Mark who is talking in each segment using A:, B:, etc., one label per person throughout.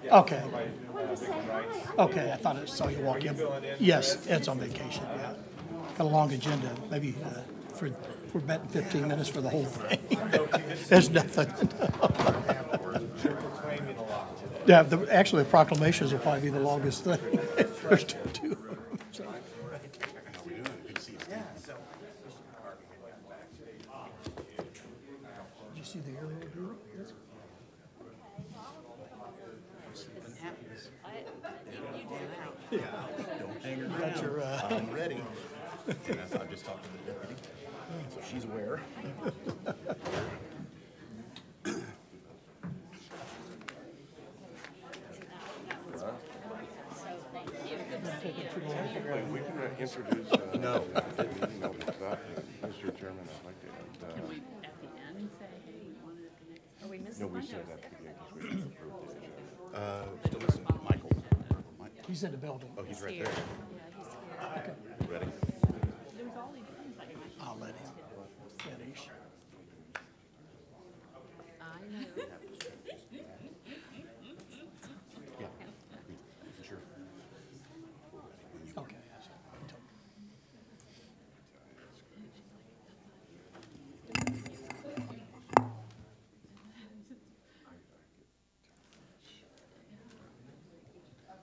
A: Okay. Okay, I thought I saw you walk in. Yes, Ed's on vacation, yeah. Got a long agenda, maybe we're betting 15 minutes for the whole thing. There's nothing. Yeah, actually, the proclamations will probably be the longest thing. There's two. Did you see the aerial view?
B: Don't hang her
A: Got your,
B: I'm ready. I just talked to the deputy, so she's aware.
C: We can introduce.
B: No.
C: Mr. Chairman, I'd like to.
D: Can we, at the end, say, hey, you wanted to connect? Are we missing
C: No, we
D: one?
C: said that at the beginning because we didn't approve the agenda.
B: Still missing Michael.
A: he's in the building.
B: Oh, he's right
D: Here.
B: there.
D: Yeah, he's here.
B: Ready?
D: There's all these things I might.
A: I'll let him finish.
D: I know.
B: Yeah. Sure.
A: Okay.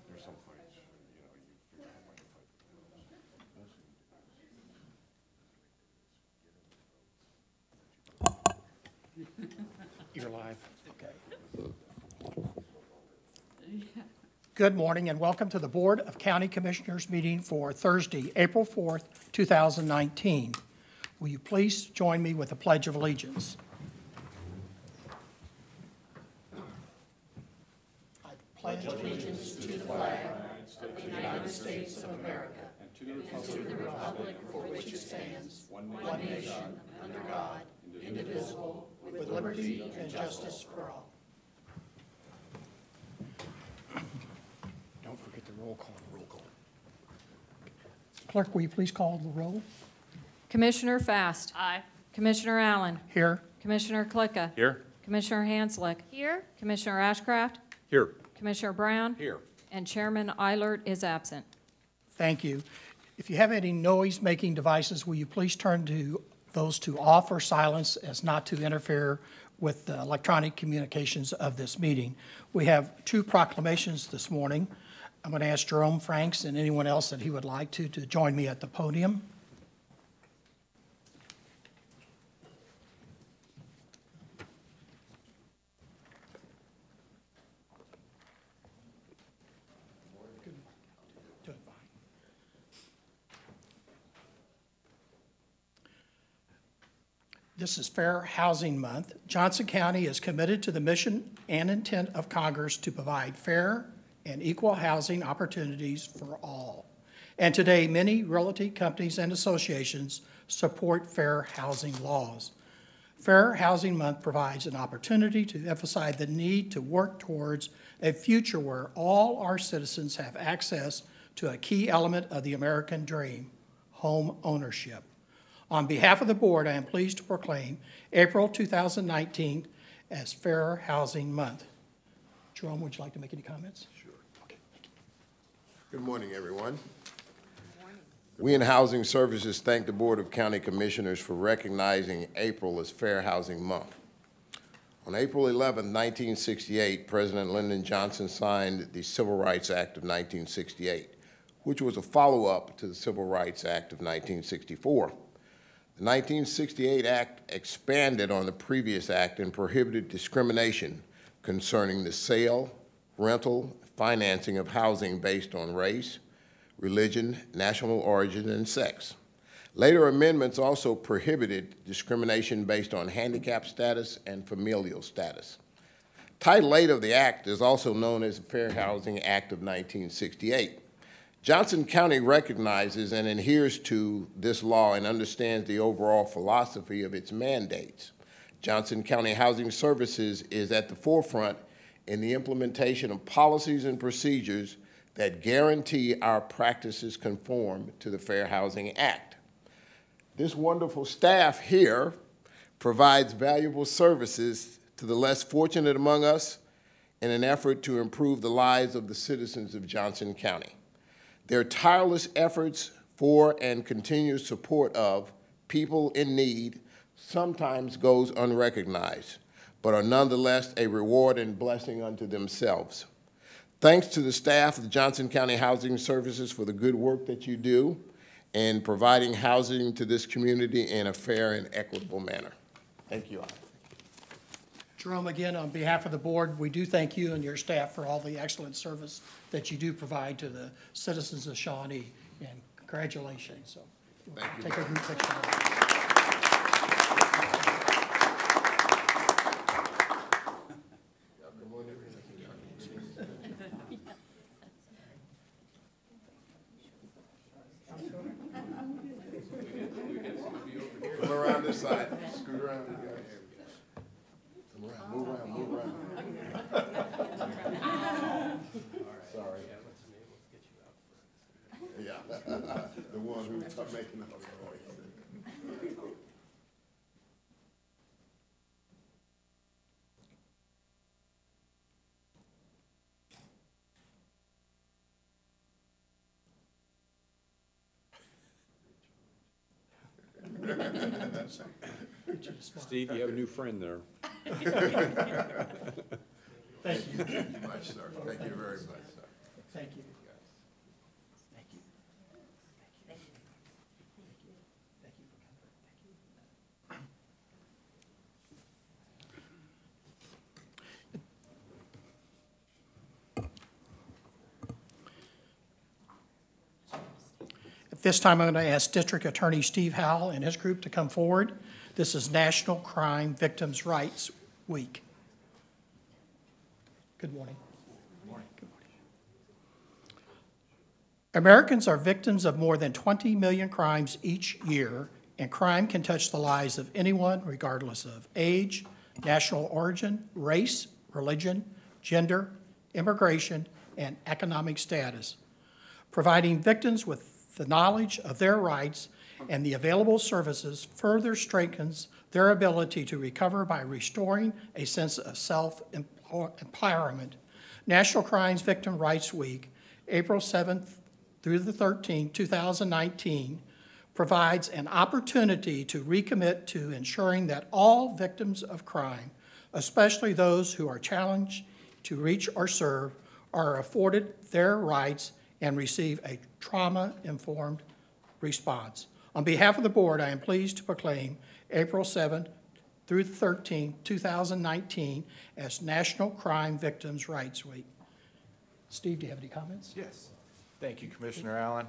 C: There's some fights, you figure out how to fight.
A: You're live. Okay. Good morning and welcome to the Board of County Commissioners meeting for Thursday, April 4th, 2019. Will you please join me with the Pledge of Allegiance? I pledge allegiance to the flag of the United States of America and to the republic for which it stands, one nation, under God, indivisible, with liberty and justice for all. Don't forget the roll call. Clerk, will you please call the roll?
E: Commissioner Fast.
D: Aye.
E: Commissioner Allen.
A: Here.
E: Commissioner Klicka.
B: Here.
E: Commissioner Hanslick.
D: Here?
E: Commissioner Ashcraft.
B: Here.
E: Commissioner Brown.
B: Here.
E: And Chairman Eilert is absent.
A: Thank you. If you have any noise-making devices, will you please turn to those to off or silence as not to interfere with the electronic communications of this meeting. We have two proclamations this morning. I'm going to ask Jerome Franks and anyone else that he would like to join me at the podium. Doing fine. This is Fair Housing Month. Johnson County is committed to the mission and intent of Congress to provide fair and equal housing opportunities for all. And today, many realty companies and associations support fair housing laws. Fair Housing Month provides an opportunity to emphasize the need to work towards a future where all our citizens have access to a key element of the American dream, home ownership. On behalf of the board, I am pleased to proclaim April 2019 as Fair Housing Month. Jerome, would you like to make any comments?
C: Sure.
A: Okay, thank you.
C: Good morning, everyone. We in Housing Services thank the Board of County Commissioners for recognizing April as Fair Housing Month. On April 11, 1968, President Lyndon Johnson signed the Civil Rights Act of 1968, which was a follow-up to the Civil Rights Act of 1964. The 1968 Act expanded on the previous act and prohibited discrimination concerning the sale, rental, financing of housing based on race, religion, national origin, and sex. Later amendments also prohibited discrimination based on handicap status and familial status. Title 8 of the Act is also known as the Fair Housing Act of 1968. Johnson County recognizes and adheres to this law and understands the overall philosophy of its mandates. Johnson County Housing Services is at the forefront in the implementation of policies and procedures that guarantee our practices conform to the Fair Housing Act. This wonderful staff here provides valuable services to the less fortunate among us in an effort to improve the lives of the citizens of Johnson County. Their tireless efforts for and continued support of people in need sometimes goes unrecognized, but are nonetheless a reward and blessing unto themselves. Thanks to the staff of Johnson County Housing Services for the good work that you do in providing housing to this community in a fair and equitable manner. Thank you all.
A: Jerome, again, on behalf of the board, we do thank you and your staff for all the excellent service that you do provide to the citizens of Shawnee, and congratulations. So,
C: Thank you.
A: take a group picture.
C: Come around this side. Scoot around. Come around. Move around. Move around. Sorry. Yeah. The one who's making up the noise.
F: Steve, you have a new friend there.
A: Thank you.
C: Thank you much, sir. Thank you very much, sir.
A: Thank you. Thank you. Thank you for coming. At this time, I'm going to ask District Attorney Steve Howell and his group to come forward. This is National Crime Victims' Rights Week. Good morning. Good morning. Americans are victims of more than 20 million crimes each year, and crime can touch the lives of anyone regardless of age, national origin, race, religion, gender, immigration, and economic status. Providing victims with the knowledge of their rights and the available services further strengthens their ability to recover by restoring a sense of self-empowerment. National Crime Victims' Rights Week, April 7th through the 13th, 2019, provides an opportunity to recommit to ensuring that all victims of crime, especially those who are challenged to reach or serve, are afforded their rights and receive a trauma-informed response. On behalf of the board, I am pleased to proclaim April 7th through the 13th, 2019 as National Crime Victims' Rights Week. Steve, do you have any comments?
G: Yes. Thank you, Commissioner Allen.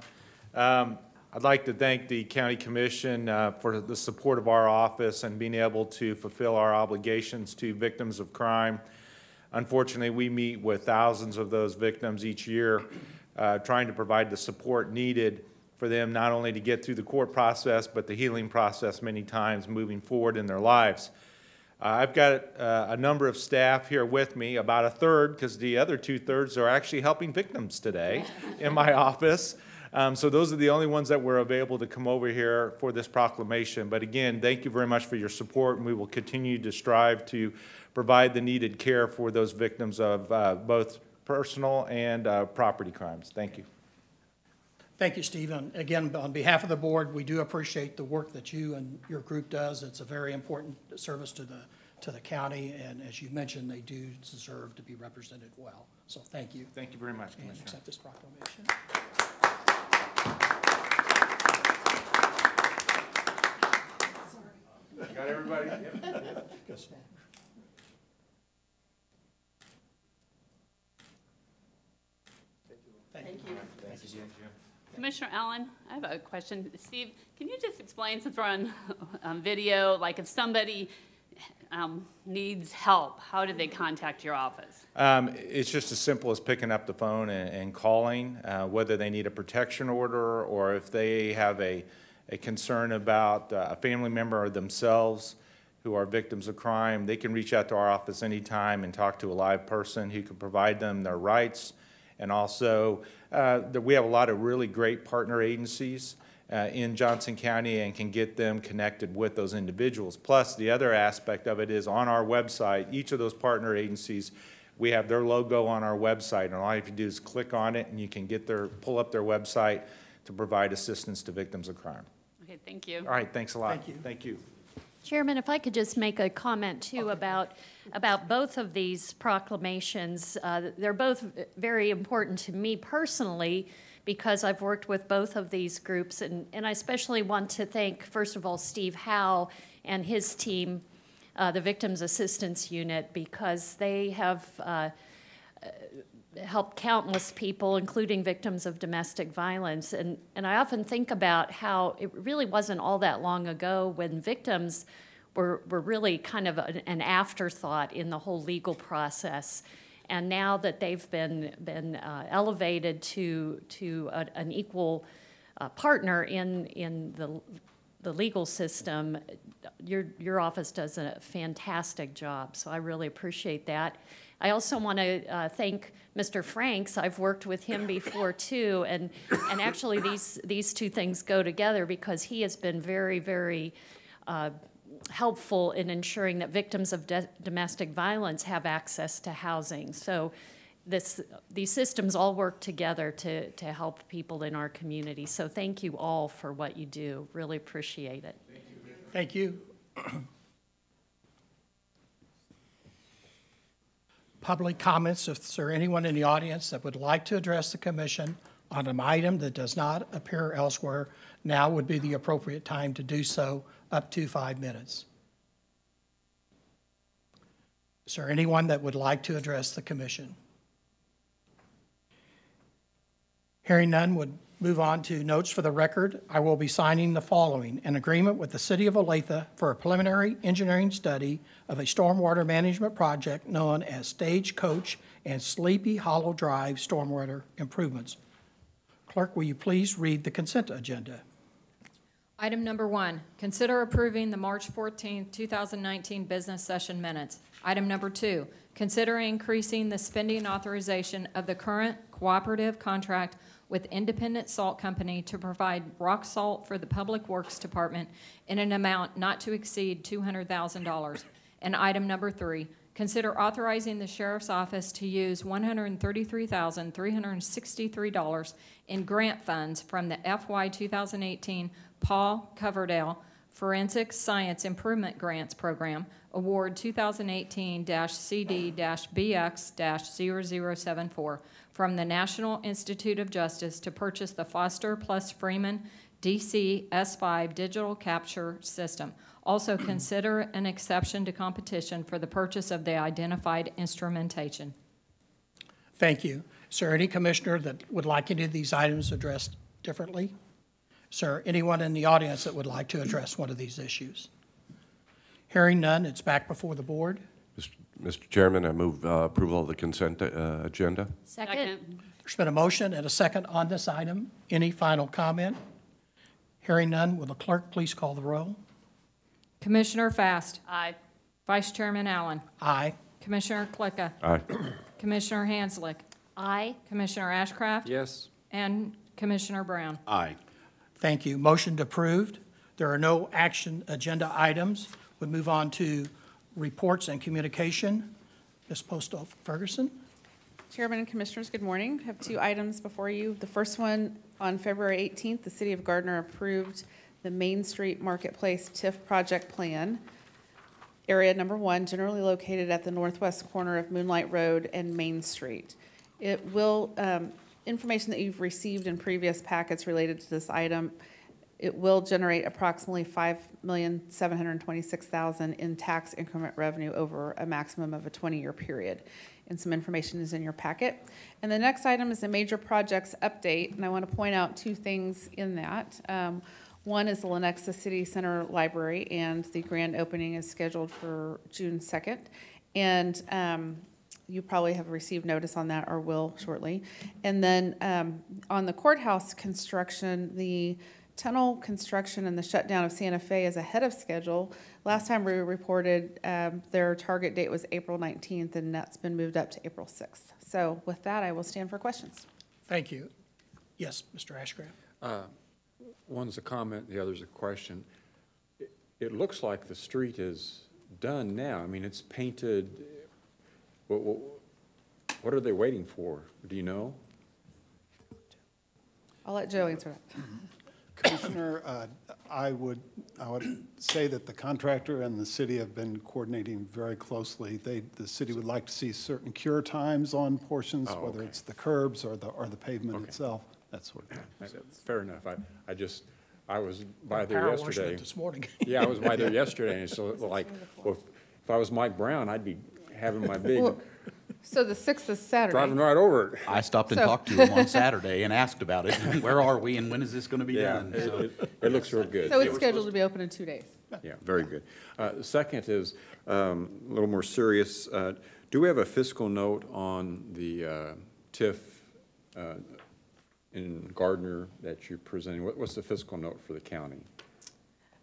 G: I'd like to thank the County Commission for the support of our office and being able to fulfill our obligations to victims of crime. Unfortunately, we meet with thousands of those victims each year, trying to provide the support needed for them not only to get through the court process, but the healing process many times moving forward in their lives. I've got a number of staff here with me, about a third, because the other 2/3 are actually helping victims today in my office. So those are the only ones that were available to come over here for this proclamation. But again, thank you very much for your support, and we will continue to strive to provide the needed care for those victims of both personal and property crimes. Thank you.
A: Thank you, Steve. And again, on behalf of the board, we do appreciate the work that you and your group does. It's a very important service to the county, and as you mentioned, they do deserve to be represented well. So thank you.
G: Thank you very much,
A: And
G: Commissioner.
A: accept this proclamation.
G: Got everybody?
A: Yes, ma'am. Thank you.
G: Thank you, Jim.
D: Commissioner Allen, I have a question. Steve, can you just explain, since we're on video, like if somebody needs help, how do they contact your office?
G: It's just as simple as picking up the phone and calling, whether they need a protection order or if they have a concern about a family member or themselves who are victims of crime. They can reach out to our office anytime and talk to a live person who can provide them their rights. And also, we have a lot of really great partner agencies in Johnson County and can get them connected with those individuals. Plus, the other aspect of it is on our website, each of those partner agencies We have their logo on our website, and all you have to do is click on it, and you can pull up their website to provide assistance to victims of crime.
D: Okay, thank you.
G: All right, thanks a lot.
A: Thank you.
G: Thank you.
F: Chairman, if I could just make a comment too about both of these proclamations. They're both very important to me personally because I've worked with both of these groups, and I especially want to thank, first of all, Steve Howe and his team, the Victims Assistance Unit, because they have helped countless people, including victims of domestic violence. And I often think about how it really wasn't all that long ago when victims were really kind of an afterthought in the whole legal process. And now that they've been elevated to an equal partner in the legal system, your office does a fantastic job. So I really appreciate that. I also want to thank Mr. Franks. I've worked with him before too, and actually these two things go together because he has been very, very helpful in ensuring that victims of domestic violence have access to housing. So these systems all work together to help people in our community. So thank you all for what you do. Really appreciate it.
A: Thank you. Public comments, if there anyone in the audience that would like to address the commission on an item that does not appear elsewhere, now would be the appropriate time to do so, up to 5 minutes. Is there anyone that would like to address the commission? Hearing none, would move on to notes for the record. I will be signing the following: an agreement with the City of Olathe for a preliminary engineering study of a stormwater management project known as Stagecoach and Sleepy Hollow Drive Stormwater Improvements. Clerk, will you please read the consent agenda?
E: Item number 1, consider approving the March 14, 2019 business session minutes. Item number 2, consider increasing the spending authorization of the current cooperative contract with Independent Salt Company to provide rock salt for the Public Works Department in an amount not to exceed $200,000. And item number 3, consider authorizing the Sheriff's Office to use $133,363 in grant funds from the FY 2018 Paul Coverdale Forensic Science Improvement Grants Program, Award 2018-CD-BX-0074, from the National Institute of Justice to purchase the Foster plus Freeman DC S5 digital capture system. Also consider an exception to competition for the purchase of the identified instrumentation.
A: Thank you. Is there any commissioner that would like any of these items addressed differently? Is there anyone in the audience that would like to address one of these issues? Hearing none, it's back before the board.
H: Mr. Chairman, I move approval of the consent agenda.
F: Second.
A: There's been a motion and a second on this item. Any final comment? Hearing none, will the clerk please call the roll?
E: Commissioner Fast.
D: Aye.
E: Vice Chairman Allen.
A: Aye.
E: Commissioner Klicka.
H: Aye.
E: Commissioner Hanslick.
F: Aye.
E: Commissioner Ashcraft.
B: Yes.
E: And Commissioner Brown.
B: Aye.
A: Thank you. Motion approved. There are no action agenda items. We move on to reports and communication. Ms. Postal Ferguson.
I: Chairman and Commissioners, good morning. I have 2 items before you. The first one, on February 18th, the City of Gardner approved the Main Street Marketplace TIF project plan. Area number 1, generally located at the northwest corner of Moonlight Road and Main Street. It will, information that you've received in previous packets related to this item, it will generate approximately $5,726,000 in tax increment revenue over a maximum of a 20-year period. And some information is in your packet. And the next item is a major projects update, and I want to point out 2 things in that. One is the Lenexa City Center Library, and the grand opening is scheduled for June 2nd. And you probably have received notice on that or will shortly. And then on the courthouse construction, the tunnel construction and the shutdown of Santa Fe is ahead of schedule. Last time we reported their target date was April 19th, and that's been moved up to April 6th. So with that, I will stand for questions.
A: Thank you. Yes, Mr. Ashcraft.
J: One's a comment, the other's a question. It looks like the street is done now. I mean, it's painted. What are they waiting for? Do you know?
I: I'll let Joe answer that.
K: Commissioner, I would say that the contractor and the city have been coordinating very closely. The city would like to see certain cure times on portions,
J: Oh,
K: whether
J: okay.
K: it's the curbs or the pavement
J: Okay.
K: itself, that sort of thing.
J: That's fair enough. I was by there
A: Power washing
J: yesterday.
A: it this morning.
J: Yeah, I was by there yesterday, and so like, well, if I was Mike Brown, I'd be having my big,
I: Well, so the 6th is Saturday.
J: driving right over it.
B: I stopped and
I: So-
B: talked to him on Saturday and asked about it. Where are we and when is this going to be
J: Yeah,
B: done? So-
J: it looks real good.
I: So it's scheduled to be open in 2 days.
J: Yeah, very good. Second is a little more serious. Do we have a fiscal note on the TIF in Gardner that you're presenting? What's the fiscal note for the county?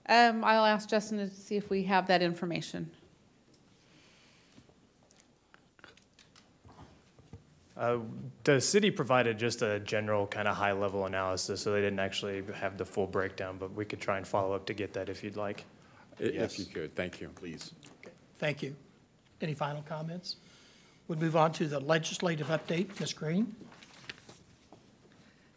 I: I'll ask Justin to see if we have that information.
L: The city provided just a general kind of high-level analysis, so they didn't actually have the full breakdown, but we could try and follow up to get that if you'd like.
J: If you could, thank you.
B: Please.
A: Thank you. Any final comments? We'll move on to the legislative update. Ms. Green?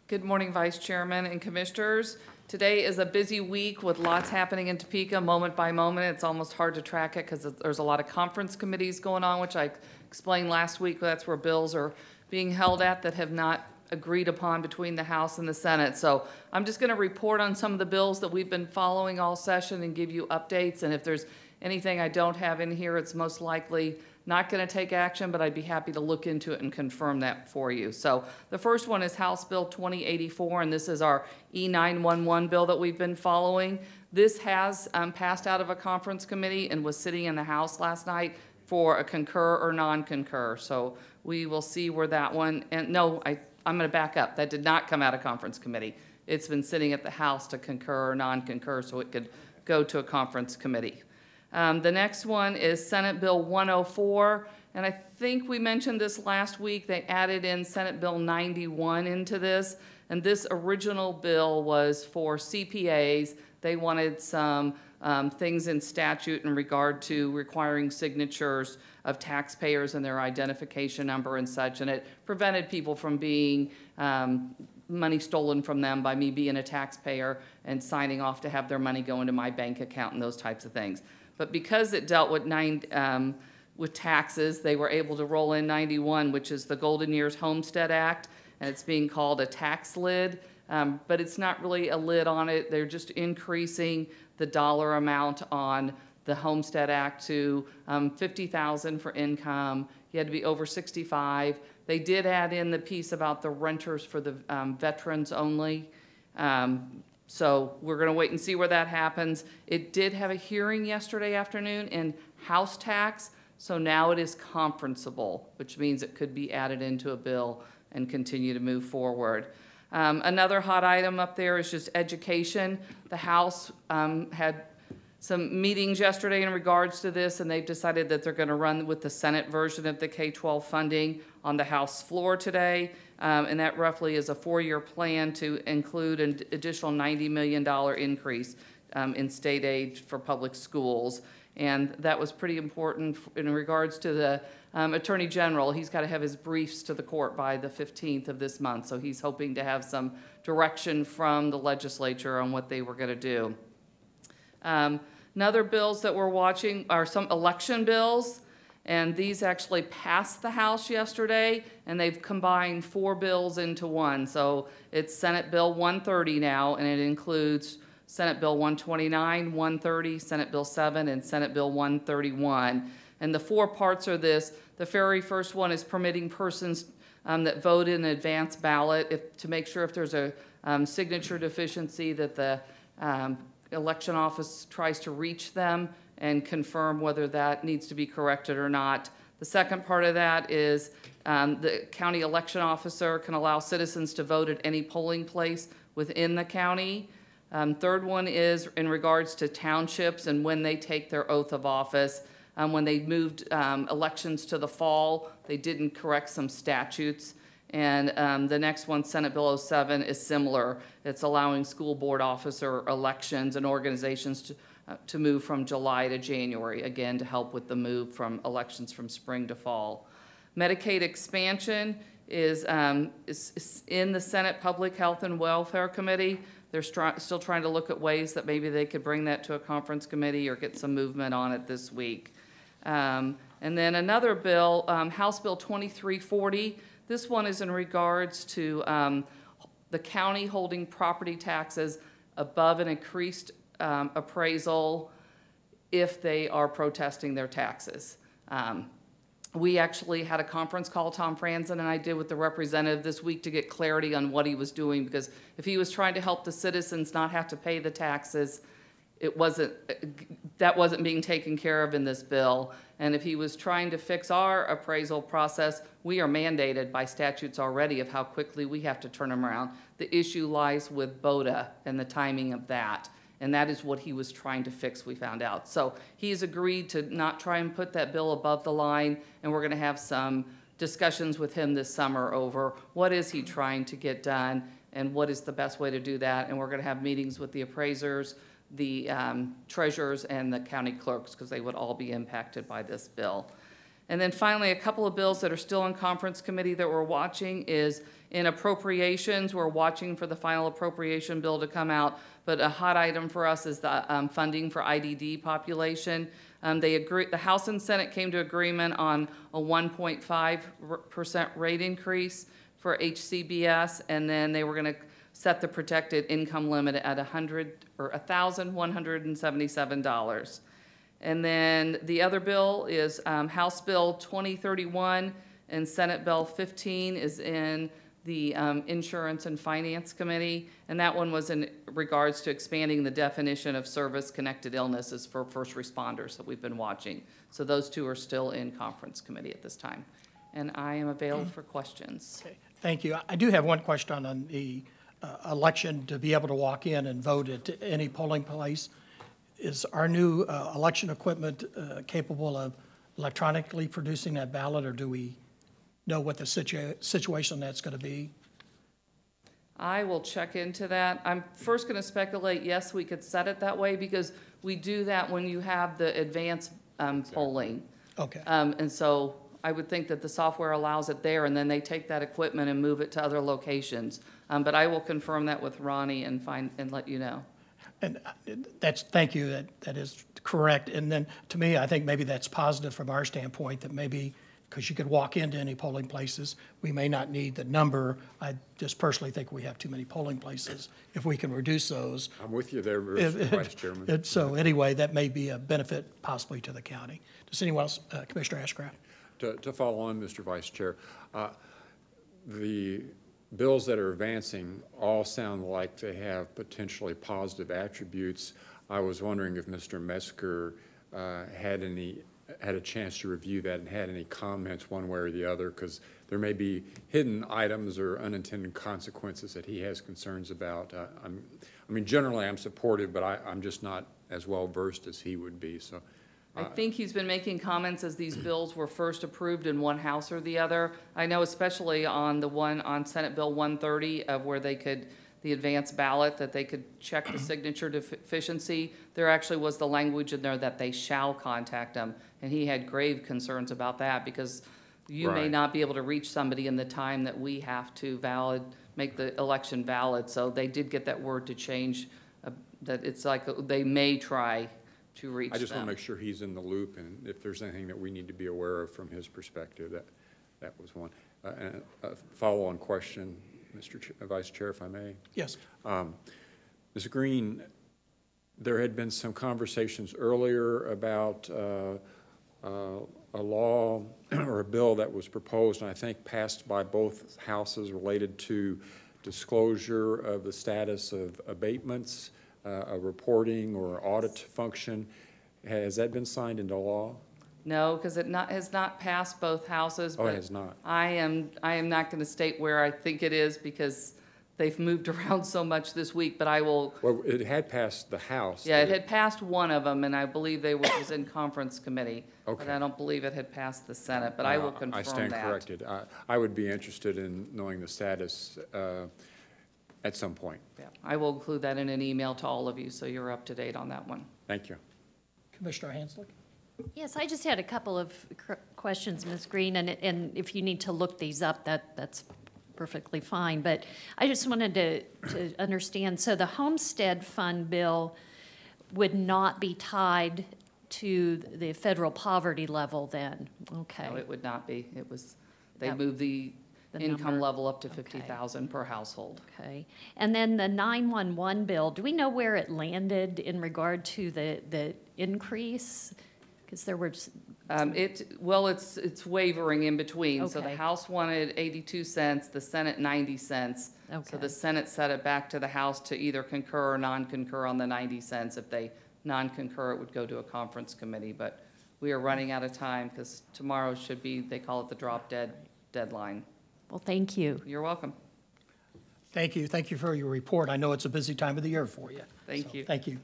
M: Good morning, Vice Chairman and Commissioners. Today is a busy week with lots happening in Topeka, moment by moment. It's almost hard to track it because there's a lot of conference committees going on, which I explained last week. That's where bills are being held at that have not agreed upon between the House and the Senate. So I'm just going to report on some of the bills that we've been following all session and give you updates. And if there's anything I don't have in here, it's most likely not going to take action, but I'd be happy to look into it and confirm that for you. So the first one is House Bill 2084, and this is our E911 bill that we've been following. This has passed out of a conference committee and was sitting in the House last night for a concur or non-concur. So we will see where that one, and no, I'm going to back up. That did not come out of conference committee. It's been sitting at the House to concur or non-concur so it could go to a conference committee. The next one is Senate Bill 104, and I think we mentioned this last week. They added in Senate Bill 91 into this, and this original bill was for CPAs. They wanted some things in statute in regard to requiring signatures of taxpayers and their identification number and such, and it prevented people from being money stolen from them by me being a taxpayer and signing off to have their money go into my bank account and those types of things. But because it dealt with with taxes, they were able to roll in 91, which is the Golden Years Homestead Act, and it's being called a tax lid. But it's not really a lid on it. They're just increasing the dollar amount on the Homestead Act to $50,000 for income. You had to be over 65. They did add in the piece about the renters for the veterans only. So we're going to wait and see where that happens. It did have a hearing yesterday afternoon in House tax, so now it is conferenceable, which means it could be added into a bill and continue to move forward. Another hot item up there is just education. The House had some meetings yesterday in regards to this, and they've decided that they're going to run with the Senate version of the K-12 funding on the House floor today. And that roughly is a 4-year plan to include an additional $90 million increase in state aid for public schools. And that was pretty important in regards to the Attorney General. He's got to have his briefs to the court by the 15th of this month. So he's hoping to have some direction from the legislature on what they were going to do. Another bills that we're watching are some election bills. And these actually passed the House yesterday, and they've combined 4 bills into one. So it's Senate Bill 130 now, and it includes Senate Bill 129, 130, Senate Bill 7, and Senate Bill 131. And the 4 parts are this. The very first one is permitting persons that vote in advance ballot to make sure if there's a signature deficiency that the election office tries to reach them and confirm whether that needs to be corrected or not. The second part of that is the county election officer can allow citizens to vote at any polling place within the county. Third one is in regards to townships and when they take their oath of office. When they moved elections to the fall, they didn't correct some statutes. And the next one, Senate Bill 07, is similar. It's allowing school board officer elections and organizations to move from July to January, again, to help with the move from elections from spring to fall. Medicaid expansion is in the Senate Public Health and Welfare Committee. They're still trying to look at ways that maybe they could bring that to a conference committee or get some movement on it this week. And then another bill, House Bill 2340. This one is in regards to the county holding property taxes above an increased appraisal if they are protesting their taxes. We actually had a conference call, Tom Franzen and I did, with the representative this week to get clarity on what he was doing, because if he was trying to help the citizens not have to pay the taxes, that wasn't being taken care of in this bill. And if he was trying to fix our appraisal process, we are mandated by statutes already of how quickly we have to turn them around. The issue lies with BOTA and the timing of that. And that is what he was trying to fix, we found out. So he's agreed to not try and put that bill above the line, and we're gonna have some discussions with him this summer over what is he trying to get done and what is the best way to do that. And we're gonna have meetings with the appraisers, the treasurers, and the county clerks, because they would all be impacted by this bill. And then finally, a couple of bills that are still in conference committee that we're watching is in appropriations. We're watching for the final appropriation bill to come out, but a hot item for us is the funding for IDD population. The House and Senate came to agreement on a 1.5% rate increase for HCBS, and then they were going to set the protected income limit at $1,177. And then the other bill is House Bill 2031 and Senate Bill 15 is in the Insurance and Finance Committee. And that one was in regards to expanding the definition of service-connected illnesses for first responders that we've been watching. So those two are still in conference committee at this time. And I am available for questions.
A: Okay, thank you. I do have one question on the election to be able to walk in and vote at any polling place. Is our new election equipment capable of electronically producing that ballot, or do we know what the situation that's going to be?
M: I will check into that. I'm first going to speculate, yes, we could set it that way, because we do that when you have the advanced polling.
A: Okay.
M: And so I would think that the software allows it there, and then they take that equipment and move it to other locations. But I will confirm that with Ronnie and let you know.
A: And thank you, that is correct. And then, to me, I think maybe that's positive from our standpoint, that maybe, because you could walk into any polling places, we may not need the number. I just personally think we have too many polling places. If we can reduce those.
J: I'm with you there, Vice Chairman.
A: So anyway, that may be a benefit possibly to the county. Does anyone else, Commissioner Ashcraft?
J: To follow on, Mr. Vice Chair, the bills that are advancing all sound like they have potentially positive attributes. I was wondering if Mr. Metzger had a chance to review that and had any comments one way or the other, because there may be hidden items or unintended consequences that he has concerns about. I mean, generally I'm supportive, but I'm just not as well versed as he would be. So.
M: I think he's been making comments as these bills were first approved in one house or the other. I know especially on the one on Senate Bill 130 of where they could, the advanced ballot, that they could check the signature deficiency. There actually was the language in there that they shall contact them. And he had grave concerns about that, because you may not be able to reach somebody in the time that we have to make the election valid. So they did get that word to change, that it's like they may try to reach them.
J: I just want to make sure he's in the loop, and if there's anything that we need to be aware of from his perspective, that was one. And a follow-on question, Mr. Vice Chair, if I may.
A: Yes.
J: Ms. Green, there had been some conversations earlier about a law or a bill that was proposed and I think passed by both houses related to disclosure of the status of abatements, a reporting or audit function. Has that been signed into law?
M: No, because it has not passed both houses.
J: Oh, it has not.
M: I am not going to state where I think it is, because they've moved around so much this week, but I will.
J: Well, it had passed the House.
M: Yeah, it had passed one of them, and I believe it was in conference committee.
J: Okay.
M: But I don't believe it had passed the Senate, but I will confirm that.
J: I stand corrected. I would be interested in knowing the status at some point.
M: Yeah, I will include that in an email to all of you, so you're up to date on that one.
J: Thank you.
A: Commissioner Hanslick?
F: Yes, I just had a couple of questions, Ms. Green, and if you need to look these up, that's perfectly fine. But I just wanted to understand, so the Homestead Fund bill would not be tied to the federal poverty level then? Okay.
M: No, it would not be. It was, they
F: That-
M: moved the
F: the
M: income
F: number.
M: level up to
F: Okay.
M: 50,000 per household.
F: Okay. And then the 911 bill, do we know where it landed in regard to the increase? Because there were,
M: Well, it's wavering in between. So the
F: Okay.
M: House wanted 82 cents, the Senate 90 cents. So
F: Okay.
M: the Senate set it back to the House to either concur or non-concur on the 90 cents. If they non-concur, it would go to a conference committee. But we are running out of time because tomorrow should be, they call it the drop dead deadline.
F: well, thank you.
M: You're welcome.
A: Thank you. Thank you for your report. I know it's a busy time of the year for you.
M: Thank you.
A: Thank you.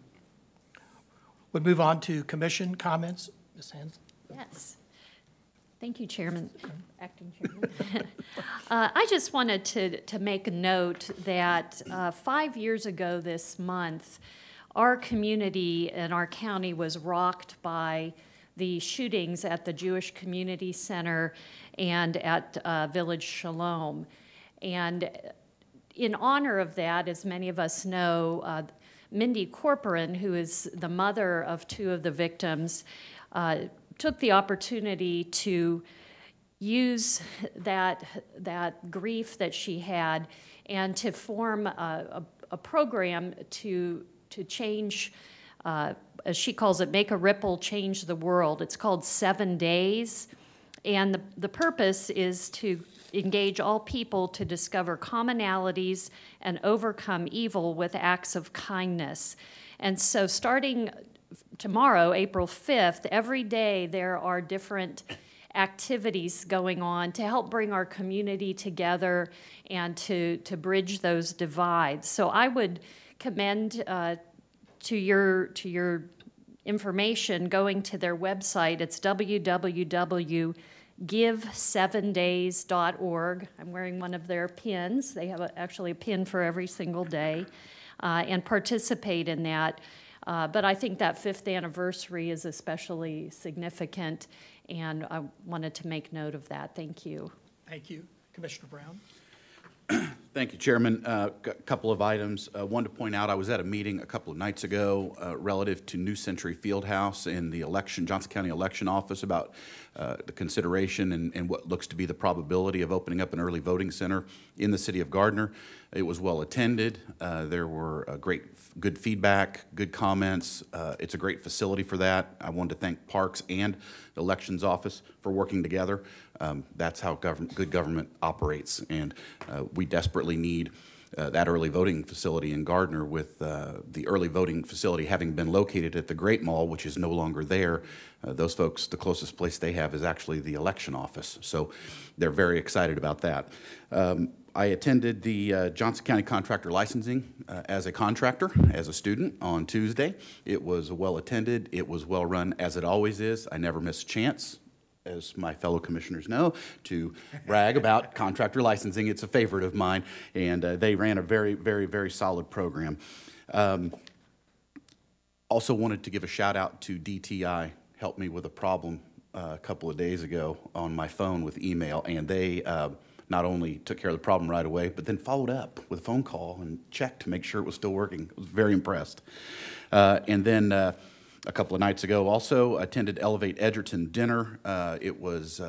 A: We'll move on to commission comments. Ms. Hanson?
F: Yes. Thank you, Chairman, Acting Chairman. I just wanted to make a note that 5 years ago this month, our community and our county was rocked by the shootings at the Jewish Community Center and at Village Shalom. And in honor of that, as many of us know, Mindy Corporan, who is the mother of two of the victims, took the opportunity to use that grief that she had and to form a program to change, as she calls it, make a ripple, change the world. It's called 7 Days. And the purpose is to engage all people to discover commonalities and overcome evil with acts of kindness. And so starting tomorrow, April 5th, every day there are different activities going on to help bring our community together and to bridge those divides. So I would commend to your information going to their website. It's www.give7days.org. I'm wearing one of their pins. They have actually a pin for every single day, and participate in that. But I think that 5th anniversary is especially significant, and I wanted to make note of that. Thank you.
A: Thank you. Commissioner Brown?
N: Thank you, Chairman. A couple of items. One to point out, I was at a meeting a couple of nights ago relative to New Century Fieldhouse in the Johnson County Election Office about the consideration and what looks to be the probability of opening up an early voting center in the city of Gardner. It was well attended. There were good feedback, good comments. It's a great facility for that. I wanted to thank Parks and the Elections Office for working together. That's how good government operates, and we desperately need that early voting facility in Gardner, with the early voting facility having been located at the Great Mall, which is no longer there. Those folks, the closest place they have is actually the election office, so they're very excited about that. I attended the Johnson County Contractor Licensing as a contractor, as a student, on Tuesday. It was well attended. It was well run, as it always is. I never miss a chance, as my fellow commissioners know, to brag about contractor licensing. It's a favorite of mine, and they ran a very, very, very solid program. Also wanted to give a shout out to DTI, helped me with a problem a couple of days ago on my phone with email, and they not only took care of the problem right away, but then followed up with a phone call and checked to make sure it was still working. I was very impressed. And then a couple of nights ago, also attended Elevate Edgerton dinner. It was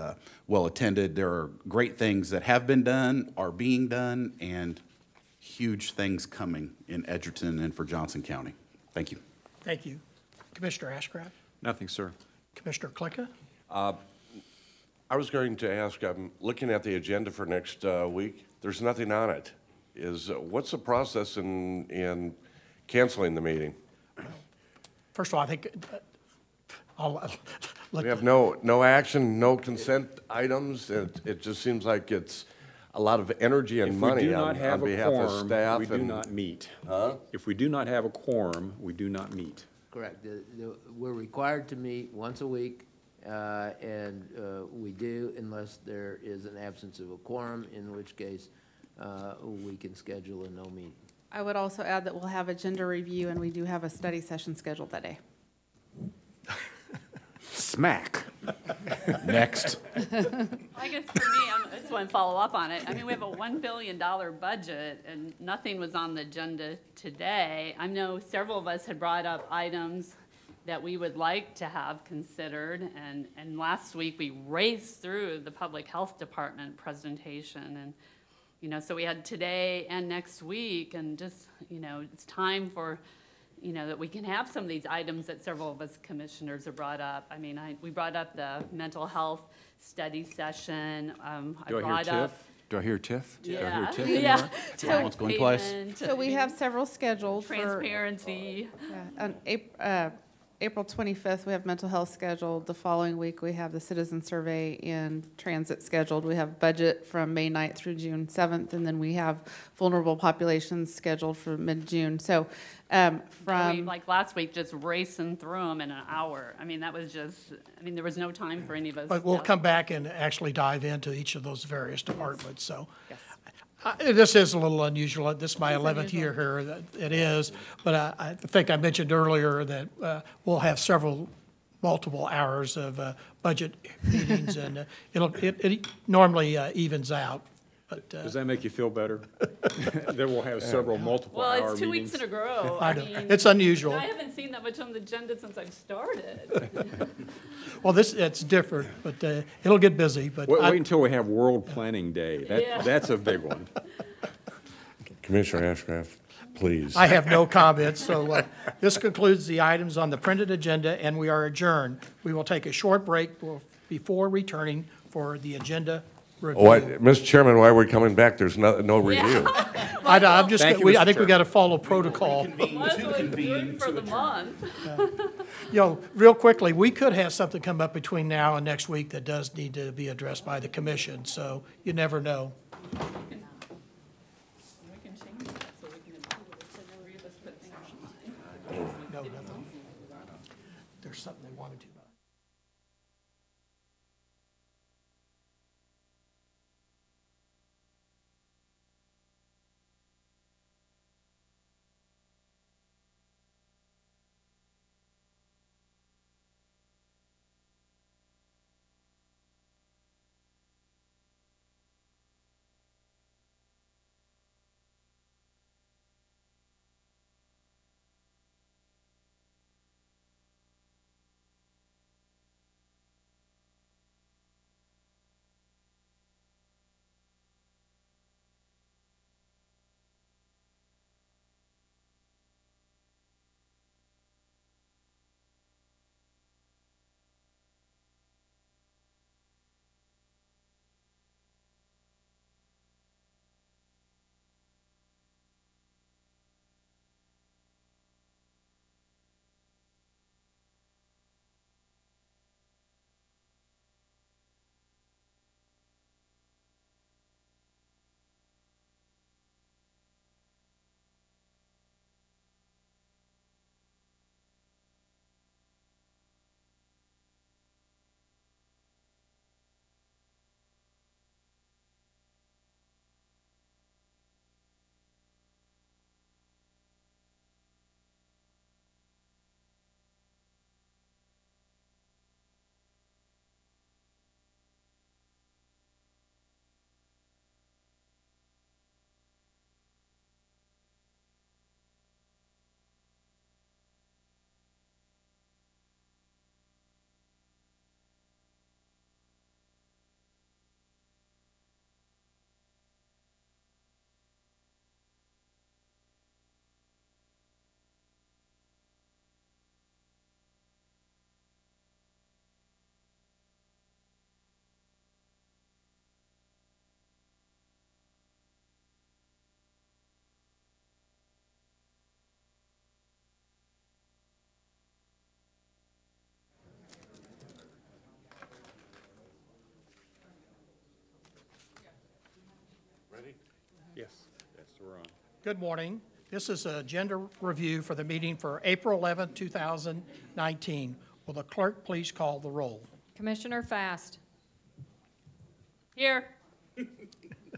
N: well attended. There are great things that have been done, are being done, and huge things coming in Edgerton and for Johnson County. Thank you.
A: Thank you. Commissioner Ashcraft?
H: Nothing, sir.
A: Commissioner Klicka?
H: I was going to ask, I'm looking at the agenda for next week. There's nothing on it. What's the process in canceling the meeting?
A: First of all, I think I'll let
H: We have no action, no consent items. It just seems like it's a lot of energy and money on behalf of staff.
J: We do not meet. If we do not have a quorum, we do not meet.
O: Correct. We're required to meet once a week, and we do unless there is an absence of a quorum, in which case we can schedule a no meeting.
I: I would also add that we'll have agenda review, and we do have a study session scheduled that day.
J: Smack. Next.
D: I guess for me, I just want to follow up on it. I mean, we have a $1 billion budget, and nothing was on the agenda today. I know several of us had brought up items that we would like to have considered, and last week we raced through the Public Health Department presentation, and, you know, so we had today and next week, and just, you know, it's time for, you know, that we can have some of these items that several of us commissioners have brought up. I mean, we brought up the mental health study session. I brought up.
J: Do I hear Tiff? Do I hear
D: Yeah,
J: Tiff
D: yeah.
J: anymore?
E: That one's going twice.
D: Payment,
I: So we have several scheduled for.
D: transparency.
I: Yeah, on April 25th, we have mental health scheduled. The following week, we have the citizen survey and transit scheduled. We have budget from May 9th through June 7th, and then we have vulnerable populations scheduled for mid-June. So
D: We,
I: from,
D: like last week, just racing through them in an hour. I mean, that was just, I mean, there was no time for any of us.
A: But we'll
D: to-
A: come back and actually dive into each of those various departments, so. This is a little unusual. This is my 11th year here. It is, but I think I mentioned earlier that we'll have multiple hours of budget meetings, and it normally evens out. But
J: Does that make you feel better? That we'll have several multiple hour
D: Well,
J: meetings?
D: it's 2 weeks in a row.
A: I know.
D: mean,
A: It's unusual.
D: I haven't seen that much on the agenda since I've started.
A: Well, it's different, but it'll get busy, but
J: Wait until we have World Planning Day.
D: Yeah.
J: That's a big one.
H: Commissioner Ashcraft, please.
A: I have no comments, so this concludes the items on the printed agenda, and we are adjourned. We will take a short break before returning for the agenda review.
H: Mr. Chairman, why are we coming back? There's no review.
A: I'm just,
J: Thank you,
A: I
J: Mr.
A: think we
J: Chair.
A: got to follow protocol.
D: Might as well adjourn for the month.
A: You know, real quickly, we could have something come up between now and next week that does need to be addressed by the commission, so you never know.
D: We can change that so we can approve it, so no reason to put things on.
A: No, nothing. There's something they wanted to.
J: Yes, we're on.
A: Good morning. This is an agenda review for the meeting for April 11, 2019. Will the clerk please call the roll?
E: Commissioner Fast.
D: Here.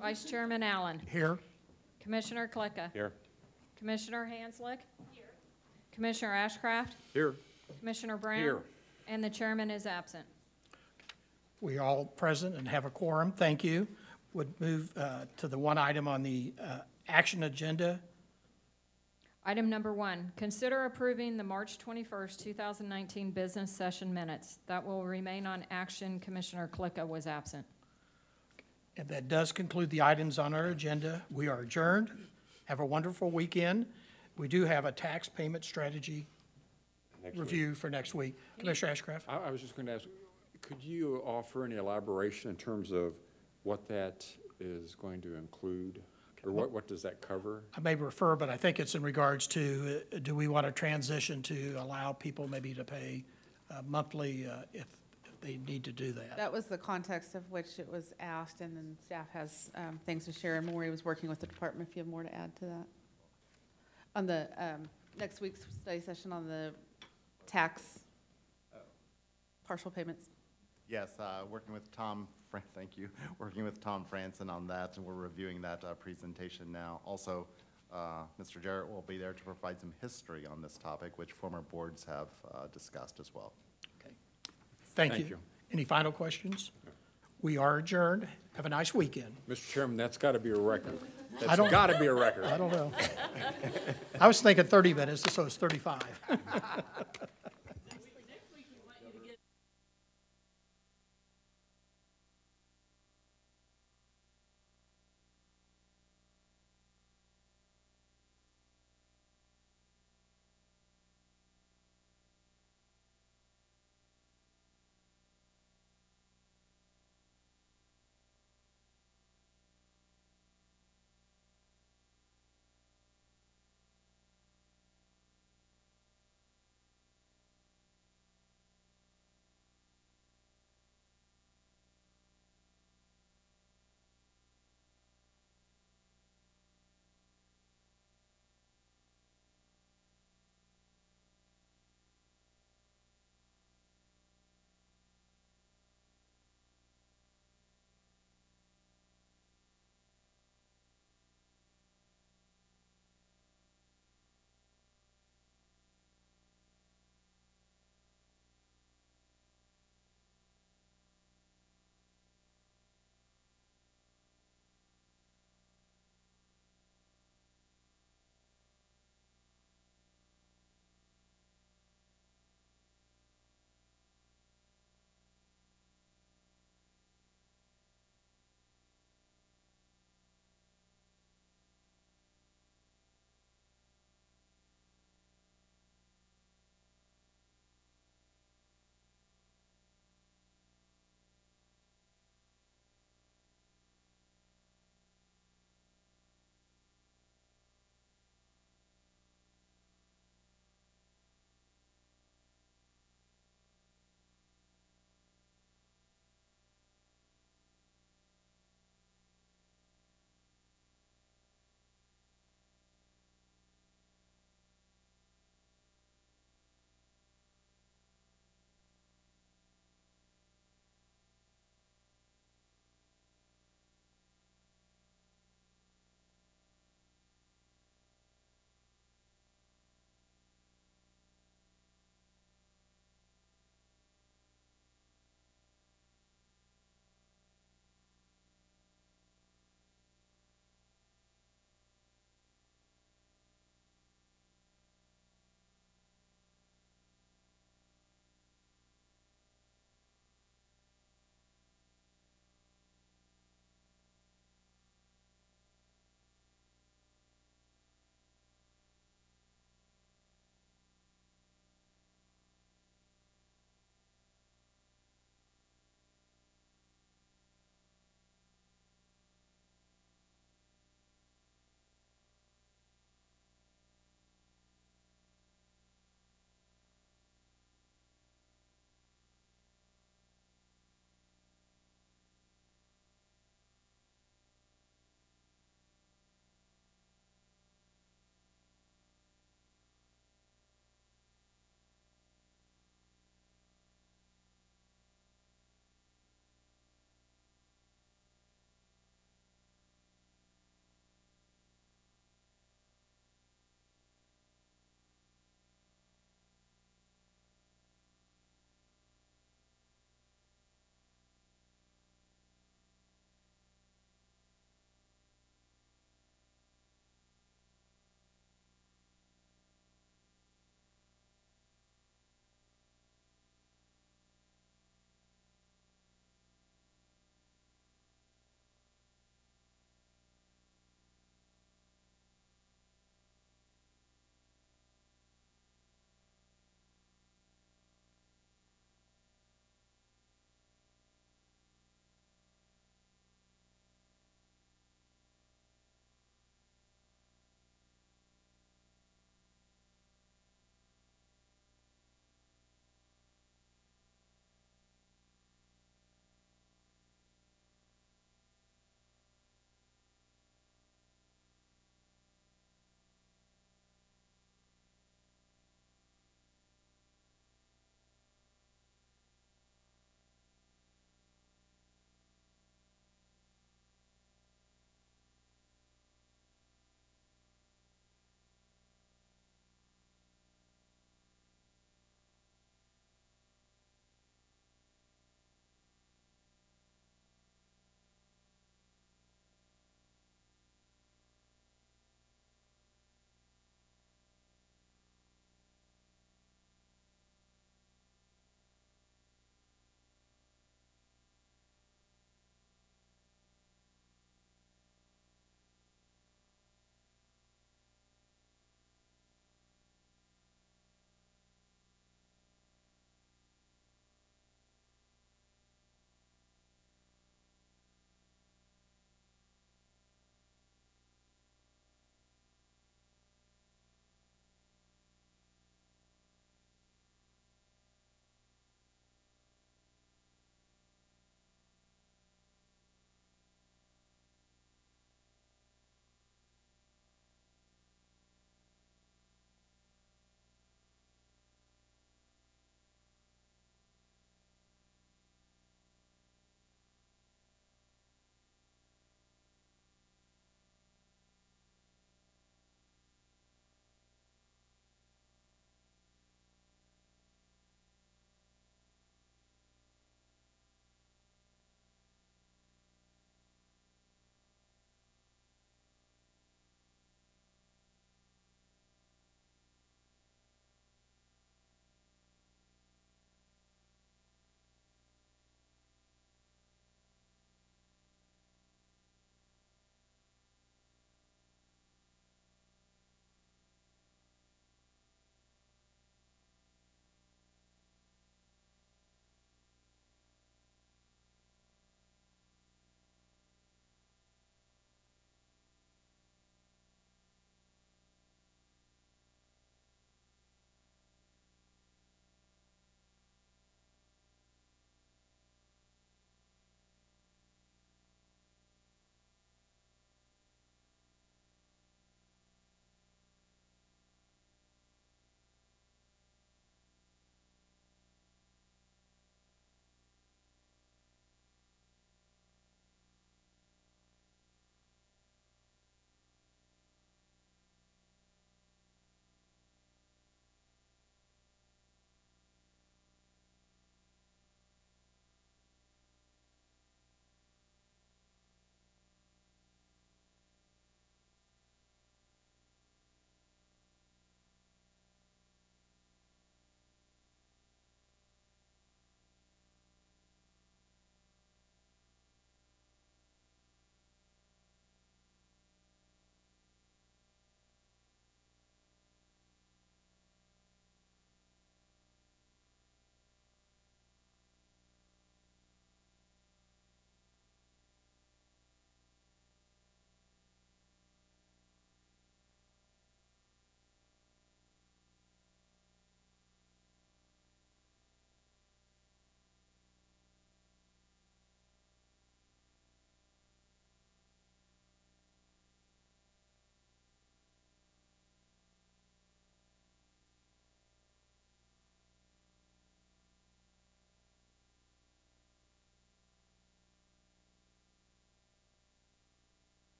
E: Vice Chairman Allen.
A: Here.
E: Commissioner Klicka.
H: Here.
E: Commissioner Hanslick. Here. Commissioner Ashcraft.
J: Here.
E: Commissioner Brown.
J: Here.
E: And the chairman is absent.
A: We are all present and have a quorum. Thank you. Would move to the one item on the action agenda.
E: Item number 1, consider approving the March 21st, 2019 business session minutes. That will remain on action. Commissioner Klicka was absent.
A: And that does conclude the items on our agenda. We are adjourned. Have a wonderful weekend. We do have a tax payment strategy review for next week. Commissioner Ashcraft?
J: I was just going to ask, could you offer any elaboration in terms of what that is going to include? Or what does that cover?
A: I may refer, but I think it's in regards to, do we want to transition to allow people maybe to pay monthly if they need to do that?
I: That was the context of which it was asked, and then staff has things to share, and Maury was working with the department if you have more to add to that. On the next week's study session on the tax partial payments.
P: Yes, working with Tom, thank you, working with Tom Franson on that, and we're reviewing that presentation now. Also, Mr. Jarrett will be there to provide some history on this topic, which former boards have discussed as well.
A: Okay. Thank you. Any final questions? We are adjourned. Have a nice weekend.
J: Mr. Chairman, that's got to be a record.
A: I don't-
J: That's got to be a record.
A: I don't know. I was thinking 30 minutes, so it's 35.